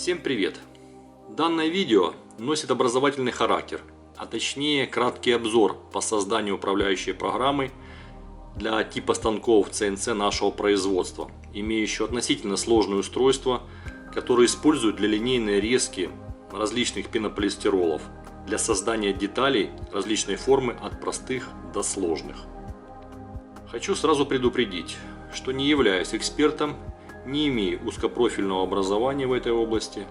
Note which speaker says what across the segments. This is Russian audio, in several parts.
Speaker 1: Всем привет! Данное видео носит образовательный характер, а точнее краткий обзор по созданию управляющей программы для типа станков CNC нашего производства, имеющего относительно сложное устройство, которое используют для линейной резки различных пенополистиролов для создания деталей различной формы от простых до сложных. Хочу сразу предупредить, что не являюсь экспертом, не имею узкопрофильного образования в этой области,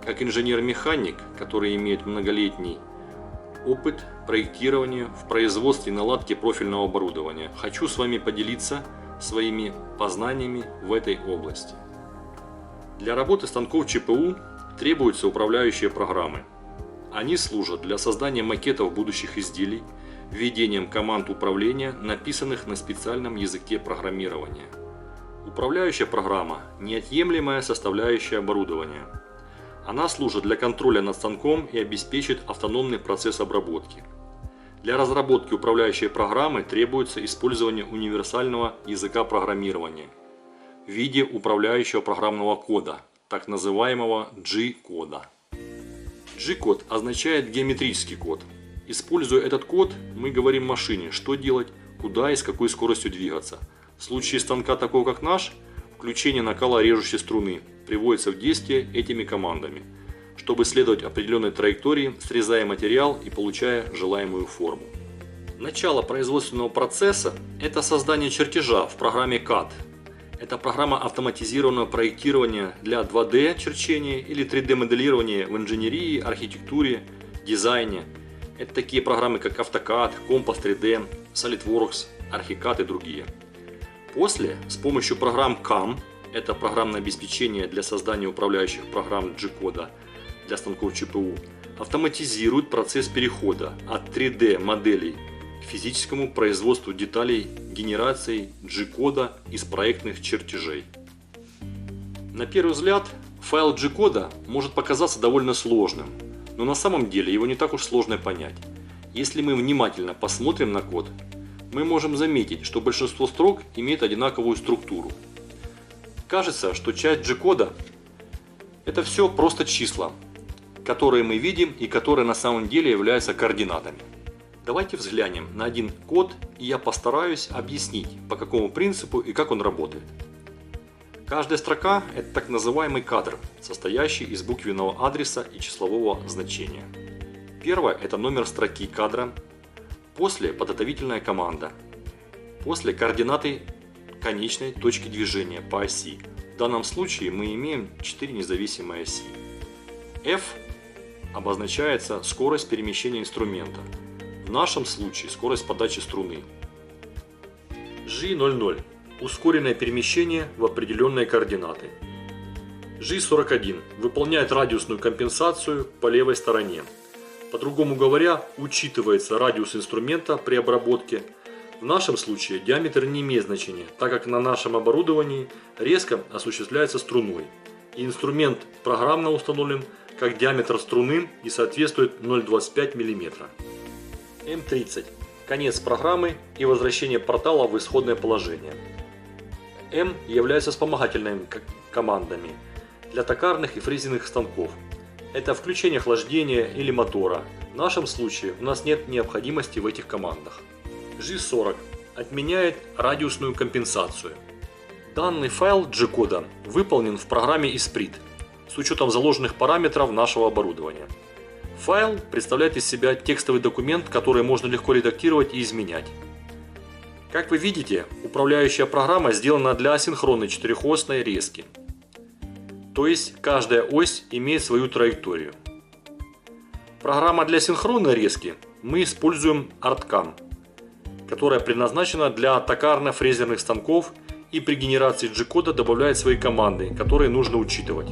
Speaker 1: как инженер-механик, который имеет многолетний опыт проектирования в производстве и наладке профильного оборудования. Хочу с вами поделиться своими познаниями в этой области. Для работы станков ЧПУ требуются управляющие программы. Они служат для создания макетов будущих изделий, введением команд управления, написанных на специальном языке программирования. Управляющая программа – неотъемлемая составляющая оборудования. Она служит для контроля над станком и обеспечит автономный процесс обработки. Для разработки управляющей программы требуется использование универсального языка программирования в виде управляющего программного кода, так называемого G-кода. G-код означает геометрический код. Используя этот код, мы говорим машине, что делать, куда и с какой скоростью двигаться. В случае станка такого как наш, включение накала режущей струны приводится в действие этими командами, чтобы следовать определенной траектории, срезая материал и получая желаемую форму. Начало производственного процесса – это создание чертежа в программе CAD. Это программа автоматизированного проектирования для 2D черчения или 3D моделирования в инженерии, архитектуре, дизайне. Это такие программы как AutoCAD, Compass 3D, SolidWorks, Archicad и другие. После, с помощью программ CAM, это программное обеспечение для создания управляющих программ G-кода для станков ЧПУ, автоматизирует процесс перехода от 3D моделей к физическому производству деталей генерацией G-кода из проектных чертежей. На первый взгляд, файл G-кода может показаться довольно сложным, но на самом деле его не так уж сложно понять. Если мы внимательно посмотрим на код, мы можем заметить, что большинство строк имеет одинаковую структуру. Кажется, что часть G-кода – это все просто числа, которые мы видим и которые на самом деле являются координатами. Давайте взглянем на один код, и я постараюсь объяснить, по какому принципу и как он работает. Каждая строка – это так называемый кадр, состоящий из буквенного адреса и числового значения. Первое – это номер строки кадра. После подготовительная команда. После координаты конечной точки движения по оси. В данном случае мы имеем 4 независимые оси. F обозначается скорость перемещения инструмента. В нашем случае скорость подачи струны. G00 – ускоренное перемещение в определенные координаты. G41 выполняет радиусную компенсацию по левой стороне. По-другому говоря, учитывается радиус инструмента при обработке. В нашем случае диаметр не имеет значения, так как на нашем оборудовании резка осуществляется струной. И инструмент программно установлен как диаметр струны и соответствует 0,25 мм. М30 – конец программы и возвращение портала в исходное положение. М являются вспомогательными командами для токарных и фрезерных станков. Это включение охлаждения или мотора. В нашем случае у нас нет необходимости в этих командах. G40 отменяет радиусную компенсацию. Данный файл G-кода выполнен в программе Esprit с учетом заложенных параметров нашего оборудования. Файл представляет из себя текстовый документ, который можно легко редактировать и изменять. Как вы видите, управляющая программа сделана для асинхронной четырехосной резки. То есть каждая ось имеет свою траекторию. Программа для синхронной резки мы используем ArtCam, которая предназначена для токарно-фрезерных станков и при генерации G-кода добавляет свои команды, которые нужно учитывать.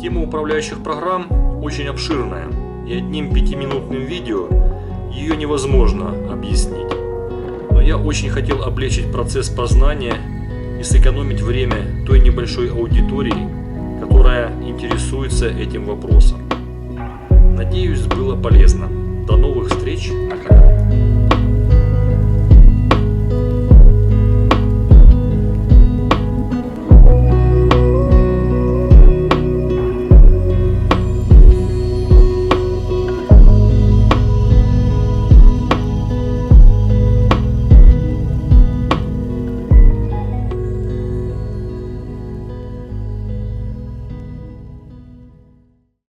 Speaker 1: Тема управляющих программ очень обширная, и одним 5-минутным видео ее невозможно объяснить. Но я очень хотел облегчить процесс познания и сэкономить время той небольшой аудитории, которая интересуется этим вопросом. Надеюсь, было полезно. До новых встреч на канале.